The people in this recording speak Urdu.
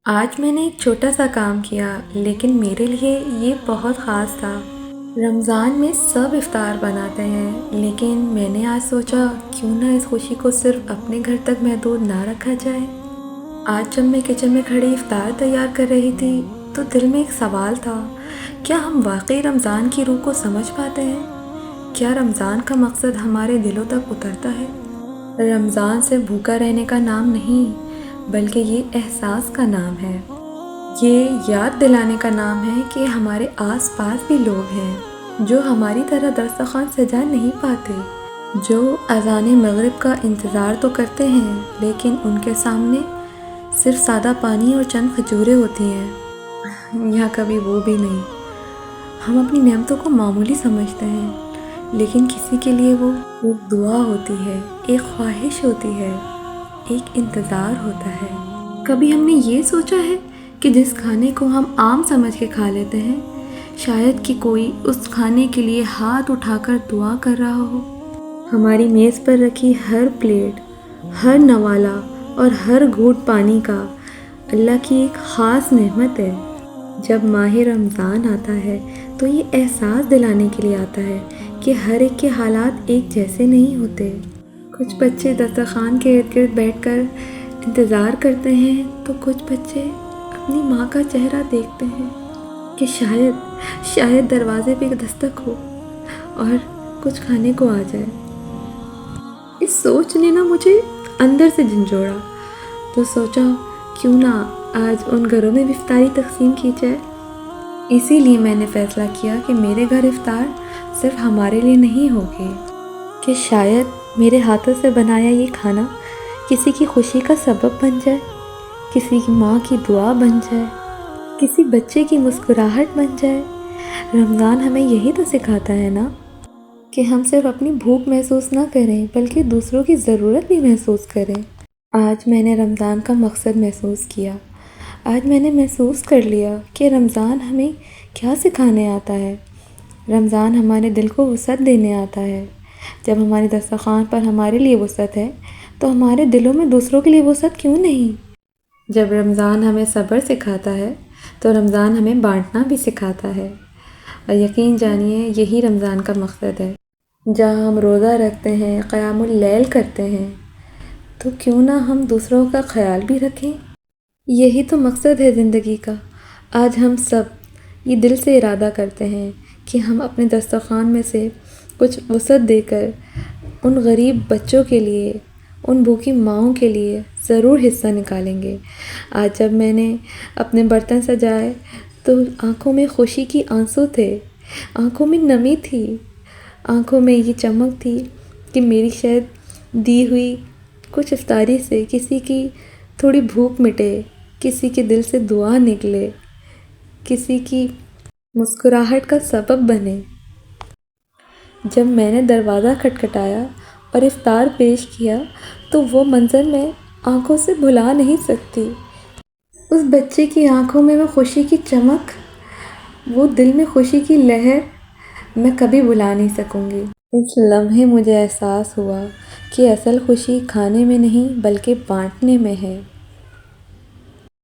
آج میں نے ایک چھوٹا سا کام کیا لیکن میرے لیے یہ بہت خاص تھا۔ رمضان میں سب افطار بناتے ہیں لیکن میں نے آج سوچا کیوں نہ اس خوشی کو صرف اپنے گھر تک محدود نہ رکھا جائے۔ آج جب میں کچن میں کھڑی افطار تیار کر رہی تھی تو دل میں ایک سوال تھا، کیا ہم واقعی رمضان کی روح کو سمجھ پاتے ہیں؟ کیا رمضان کا مقصد ہمارے دلوں تک اترتا ہے؟ رمضان سے بھوکا رہنے کا نام نہیں بلکہ یہ احساس کا نام ہے۔ یہ یاد دلانے کا نام ہے کہ ہمارے آس پاس بھی لوگ ہیں جو ہماری طرح دسترخوان سجا نہیں پاتے، جو اذان مغرب کا انتظار تو کرتے ہیں لیکن ان کے سامنے صرف سادہ پانی اور چند کھجوریں ہوتی ہیں، یا کبھی وہ بھی نہیں۔ ہم اپنی نعمتوں کو معمولی سمجھتے ہیں لیکن کسی کے لیے وہ ایک دعا ہوتی ہے، ایک خواہش ہوتی ہے، ایک انتظار ہوتا ہے۔ کبھی ہم نے یہ سوچا ہے کہ جس کھانے کو ہم عام سمجھ کے کھا لیتے ہیں، شاید کہ کوئی اس کھانے کے لیے ہاتھ اٹھا کر دعا کر رہا ہو۔ ہماری میز پر رکھی ہر پلیٹ، ہر نوالا اور ہر گھونٹ پانی کا اللہ کی ایک خاص نعمت ہے۔ جب ماہ رمضان آتا ہے تو یہ احساس دلانے کے لیے آتا ہے کہ ہر ایک کے حالات ایک جیسے نہیں ہوتے۔ کچھ بچے دسترخوان کے ارد گرد بیٹھ کر انتظار کرتے ہیں تو کچھ بچے اپنی ماں کا چہرہ دیکھتے ہیں کہ شاید دروازے پہ دستک ہو اور کچھ کھانے کو آ جائے۔ اس سوچ نے مجھے اندر سے جھنجھوڑا، تو سوچا کیوں نہ آج ان گھروں میں بھی افطاری تقسیم کی جائے۔ اسی لیے میں نے فیصلہ کیا کہ میرے گھر افطار صرف ہمارے لیے نہیں ہوگی، کہ شاید میرے ہاتھوں سے بنایا یہ کھانا کسی کی خوشی کا سبب بن جائے، کسی کی ماں کی دعا بن جائے، کسی بچے کی مسکراہٹ بن جائے۔ رمضان ہمیں یہی تو سکھاتا ہے نا، کہ ہم صرف اپنی بھوک محسوس نہ کریں بلکہ دوسروں کی ضرورت بھی محسوس کریں۔ آج میں نے رمضان کا مقصد محسوس کیا۔ آج میں نے محسوس کر لیا کہ رمضان ہمیں کیا سکھانے آتا ہے۔ رمضان ہمارے دل کو وسعت دینے آتا ہے۔ جب ہمارے دسترخوان پر ہمارے لیے وسعت ہے تو ہمارے دلوں میں دوسروں کے لیے وسعت کیوں نہیں؟ جب رمضان ہمیں صبر سکھاتا ہے تو رمضان ہمیں بانٹنا بھی سکھاتا ہے، اور یقین جانیے یہی رمضان کا مقصد ہے۔ جہاں ہم روزہ رکھتے ہیں، قیام اللیل کرتے ہیں، تو کیوں نہ ہم دوسروں کا خیال بھی رکھیں۔ یہی تو مقصد ہے زندگی کا۔ آج ہم سب یہ دل سے ارادہ کرتے ہیں کہ ہم اپنے دسترخوان میں سے کچھ وسعت دے کر ان غریب بچوں کے لیے، ان بھوکی ماؤں کے لیے ضرور حصہ نکالیں گے۔ آج جب میں نے اپنے برتن سجائے تو آنکھوں میں خوشی کی آنسو تھے، آنکھوں میں نمی تھی، آنکھوں میں یہ چمک تھی کہ میری شاید دی ہوئی کچھ افطاری سے کسی کی تھوڑی بھوک مٹے، کسی کے دل سے دعا نکلے، کسی کی مسکراہٹ کا سبب بنے۔ جب میں نے دروازہ کھٹکھٹایا اور افطار پیش کیا تو وہ منظر میں آنکھوں سے بھلا نہیں سکتی۔ اس بچے کی آنکھوں میں وہ خوشی کی چمک، وہ دل میں خوشی کی لہر میں کبھی بھلا نہیں سکوں گی۔ اس لمحے مجھے احساس ہوا کہ اصل خوشی کھانے میں نہیں بلکہ بانٹنے میں ہے۔